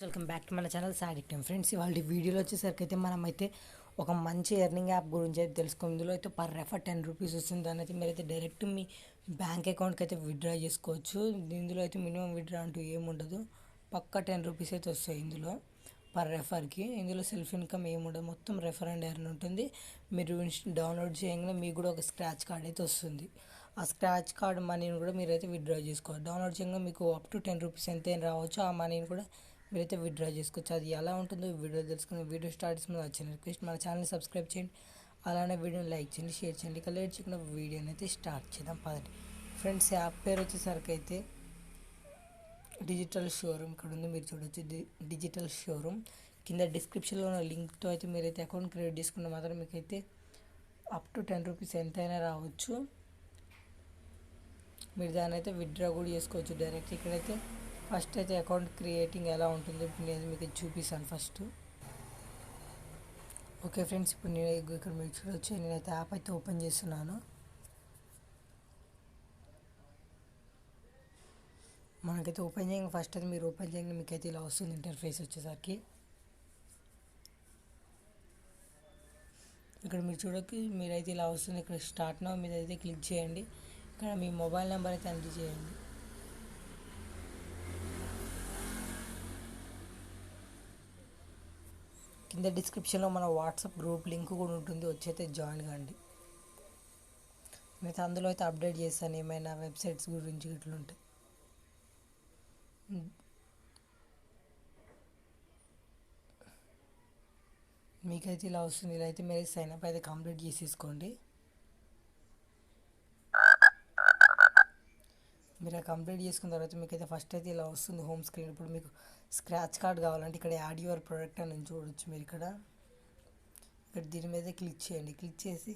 Welcome back to మన channel సాయిటెchtime friends. ఇవాళ వీడియోలో వచ్చేసరికి అయితే మనమైతే ఒక మంచి ఎర్నింగ్ యాప్ గురించి అయితే తెలుసుకుందాం. ఇందులో అయితే పర్ రెఫర్ 10 రూపీస్ వస్తుంది. దాని అయితే మీరైతే డైరెక్ట్ మీ బ్యాంక్ అకౌంట్కి అయితే విత్డ్రా చేసుకోవచ్చు. ఇందులో అయితే మినిమం విత్డ్రా అంటూ ఏముండదు, పక్కా 10 రూపీస్ అయితే వస్తాయి ఇందులో పర్ రెఫర్కి. ఇందులో సెల్ఫ్ ఇన్కమ్ ఏముండదు, మొత్తం రెఫర్ అండ్ ఎర్న్ ఉంటుంది. మీరు డౌన్లోడ్ చేయగానే మీకు కూడా ఒక స్క్రాచ్ కార్డ్ అయితే వస్తుంది. ఆ స్క్రాచ్ కార్డ్ మనీని కూడా మీరైతే విత్డ్రా చేసుకోవాలి. డౌన్లోడ్ చేయగా మీకు అప్ టు 10 రూపీస్ ఎంతైనా రావచ్చు. ఆ మనీని కూడా మీరైతే విత్డ్రా చేసుకోవచ్చు. అది ఎలా ఉంటుందో వీడియో తెలుసుకుని వీడియో స్టార్ట్ చేసిన వచ్చిన రిక్వెస్ట్ మన ఛానల్ని సబ్స్క్రైబ్ చేయండి, అలానే వీడియోని లైక్ చేయండి, షేర్ చేయండి. ఇక లేట్ చేయకుండా వీడియోని అయితే స్టార్ట్ చేద్దాం పదండి ఫ్రెండ్స్. యాప్ పేరు వచ్చేసరికి అయితే డిజిటల్ షోరూమ్ ఇక్కడ ఉంది, మీరు చూడొచ్చు డిజిటల్ షోరూమ్. కింద డిస్క్రిప్షన్లో ఉన్న లింక్తో అయితే మీరైతే అకౌంట్ క్రియేట్ చేసుకుంటే మాత్రం మీకైతే అప్ టు 10 రూపీస్ ఎంతైనా రావచ్చు. మీరు దాన్ని అయితే విత్డ్రా కూడా చేసుకోవచ్చు డైరెక్ట్. ఇక్కడైతే ఫస్ట్ అయితే అకౌంట్ క్రియేటింగ్ ఎలా ఉంటుందో నేను మీకు చూపిస్తాను ఫస్ట్. ఓకే ఫ్రెండ్స్, ఇప్పుడు నేను ఇక్కడ మీరు చూడవచ్చు, నేనైతే యాప్ అయితే ఓపెన్ చేస్తున్నాను. మనకైతే ఓపెన్ చేయండి. ఫస్ట్ అయితే మీరు ఓపెన్ చేయండి, మీకైతే ఇలా వస్తుంది ఇంటర్ఫేస్ వచ్చేసరికి. ఇక్కడ మీరు చూడకి మీరైతే ఇలా వస్తుంది. ఇక్కడ స్టార్ట్ నౌ మీద అయితే క్లిక్ చేయండి. ఇక్కడ మీ మొబైల్ నెంబర్ అయితే ఎంటర్ చేయండి. కింద డిస్క్రిప్షన్లో మన వాట్సాప్ గ్రూప్ లింక్ కూడా ఉంటుంది, వచ్చైతే జాయిన్ కాండి. నేనైతే అందులో అయితే అప్డేట్ చేస్తాను ఏమైనా వెబ్సైట్స్ గురించి ఇట్లుంటాయి. మీకైతే ఇలా వస్తుంది. ఇలా అయితే మీరు సైన్ అప్ అయితే కంప్లీట్ చేసేసుకోండి. మీరు కంప్లీట్ చేసుకున్న తర్వాత మీకైతే ఫస్ట్ అయితే ఇలా వస్తుంది హోమ్ స్క్రీన్. ఇప్పుడు మీకు స్క్రాచ్ కార్డ్ కావాలంటే ఇక్కడ యాడ్ యువర్ ప్రోడక్ట్ అని చూడొచ్చు. మీరు ఇక్కడ దీని మీద క్లిక్ చేయండి. క్లిక్ చేసి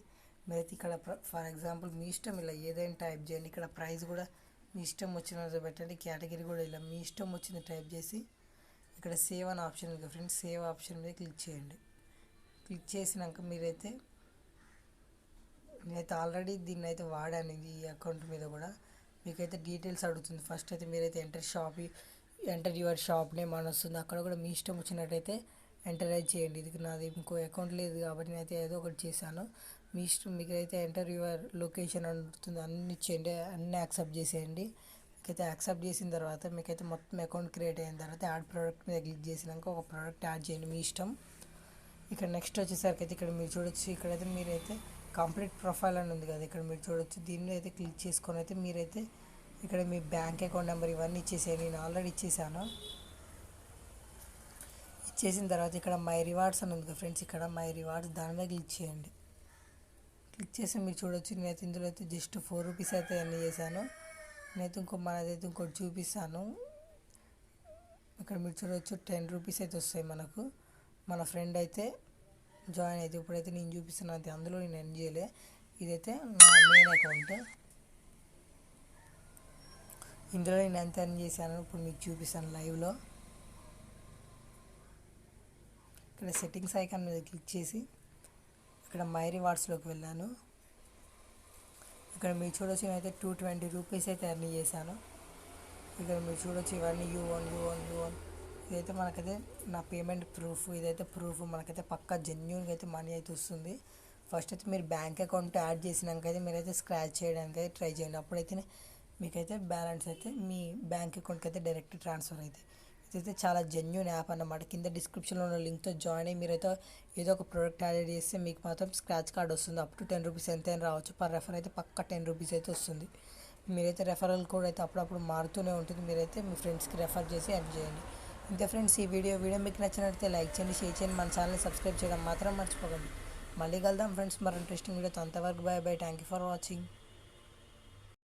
మీరైతే ఇక్కడ ఫర్ ఎగ్జాంపుల్ మీ ఇష్టం ఇలా ఏదైనా టైప్ చేయండి. ఇక్కడ ప్రైస్ కూడా మీ ఇష్టం వచ్చినది పెట్టండి. కేటగిరీ కూడా ఇలా మీ ఇష్టం వచ్చింది టైప్ చేసి ఇక్కడ సేవ్ అని ఆప్షన్ ఉంది ఫ్రెండ్స్, సేవ్ ఆప్షన్ మీద క్లిక్ చేయండి. క్లిక్ చేసినాక నేనైతే ఆల్రెడీ దీన్ని అయితే వాడాను ఈ అకౌంట్ మీద కూడా. మీకైతే డీటెయిల్స్ అడుగుతుంది. ఫస్ట్ అయితే మీరైతే ఎంటర్ యువర్ షాప్ నేమ్ అని వస్తుంది. అక్కడ కూడా మీ ఇష్టం వచ్చినట్టయితే ఎంటరైజ్ చేయండి. ఇది నాది ఇంకో అకౌంట్ లేదు కాబట్టి నేనైతే ఏదో ఒకటి చేశాను. మీ ఇష్టం. మీకైతే ఎంటర్ యువర్ లొకేషన్ అనుతుంది, అన్ని ఇచ్చేయండి, అన్నీ యాక్సెప్ట్ చేసేయండి. మీకైతే యాక్సెప్ట్ చేసిన తర్వాత మీకైతే మొత్తం అకౌంట్ క్రియేట్ అయిన తర్వాత యాడ్ ప్రోడక్ట్ మీద క్లిక్ చేసినాక ఒక ప్రోడక్ట్ యాడ్ చేయండి మీ ఇష్టం. ఇక్కడ నెక్స్ట్ వచ్చేసరికి అయితే ఇక్కడ మీరు చూడొచ్చు, ఇక్కడైతే మీరైతే కంప్లీట్ ప్రొఫైల్ అని ఉంది కదా, ఇక్కడ మీరు చూడొచ్చు. దీన్ని అయితే క్లిక్ చేసుకొని అయితే మీరైతే ఇక్కడ మీ బ్యాంక్ అకౌంట్ నెంబర్ ఇవన్నీ ఇచ్చేసేయండి. నేను ఆల్రెడీ ఇచ్చేసాను. ఇచ్చేసిన తర్వాత ఇక్కడ మై రివార్డ్స్ అని ఉంది కదా ఫ్రెండ్స్, ఇక్కడ మై రివార్డ్స్ దాని మీద క్లిక్ చేయండి. క్లిక్ చేసి మీరు చూడొచ్చు, నేనైతే ఇందులో అయితే జస్ట్ 4 రూపీస్ అయితే ఎన్ని చేశాను. నేనైతే మనదైతే ఇంకోటి చూపిస్తాను. ఇక్కడ మీరు చూడవచ్చు 10 రూపీస్ అయితే వస్తాయి మనకు. మన ఫ్రెండ్ అయితే జాయిన్ అయితే ఇప్పుడైతే నేను చూపిస్తున్నాను అంతే, అందులో నేను ఎన్ చేయలే. ఇదైతే నా మెయిన్ అకౌంట్. ఇందులో నేను ఎంత ఎర్న్ చేశాను ఇప్పుడు మీకు చూపిస్తాను లైవ్లో. ఇక్కడ సెట్టింగ్స్ ఐకాన్ మీద క్లిక్ చేసి ఇక్కడ మై రివార్డ్స్లోకి వెళ్ళాను. ఇక్కడ మీరు చూడొచ్చు, నేనైతే 220 రూపీస్ అయితే ఎర్న్ చేశాను. ఇక్కడ మీరు చూడొచ్చు ఇవన్నీ యూ1 ఇదైతే మనకైతే నా పేమెంట్ ప్రూఫ్. ఇదైతే ప్రూఫ్ మనకైతే పక్కా జెన్యూన్గా అయితే మనీ అయితే వస్తుంది. ఫస్ట్ అయితే మీరు బ్యాంక్ అకౌంట్ యాడ్ చేసినాక అయితే మీరైతే స్క్రాచ్ చేయడానికి అయితే ట్రై చేయండి. అప్పుడైతే మీకైతే బ్యాలెన్స్ అయితే మీ బ్యాంక్ అకౌంట్కి అయితే డైరెక్ట్ ట్రాన్స్ఫర్ అవుతాయి. ఇదైతే చాలా జెన్యూన్ యాప్ అన్నమాట. కింద డిస్క్రిప్షన్లో ఉన్న లింక్తో జాయిన్ అయ్యి మీరైతే ఏదో ఒక ప్రోడక్ట్ యాడ్ చేస్తే మీకు మాత్రం స్క్రాచ్ కార్డ్ వస్తుంది. అప్ టు 10 రూపీస్ ఎంతైనా రావచ్చు. పర్ రెఫర్ అయితే పక్కా 10 రూపీస్ అయితే వస్తుంది. మీరైతే రెఫరల్ కోడ్ అయితే అప్పుడప్పుడు మారుతూనే ఉంటుంది. మీరైతే మీ ఫ్రెండ్స్కి రెఫర్ చేసి యాడ్ చేయండి. ఇంతే ఫ్రెండ్స్, ఈ వీడియో మీకు నచ్చినట్లయితే లైక్ చేయండి, షేర్ చేయండి, మన ఛానల్ని సబ్స్క్రైబ్ చేయడం మాత్రం మర్చిపోకండి. మళ్ళీ కలుద్దాం ఫ్రెండ్స్ మరి ఇంట్రెస్టింగ్ వీడియోతో. అంతవరకు bye. Thank you for watching.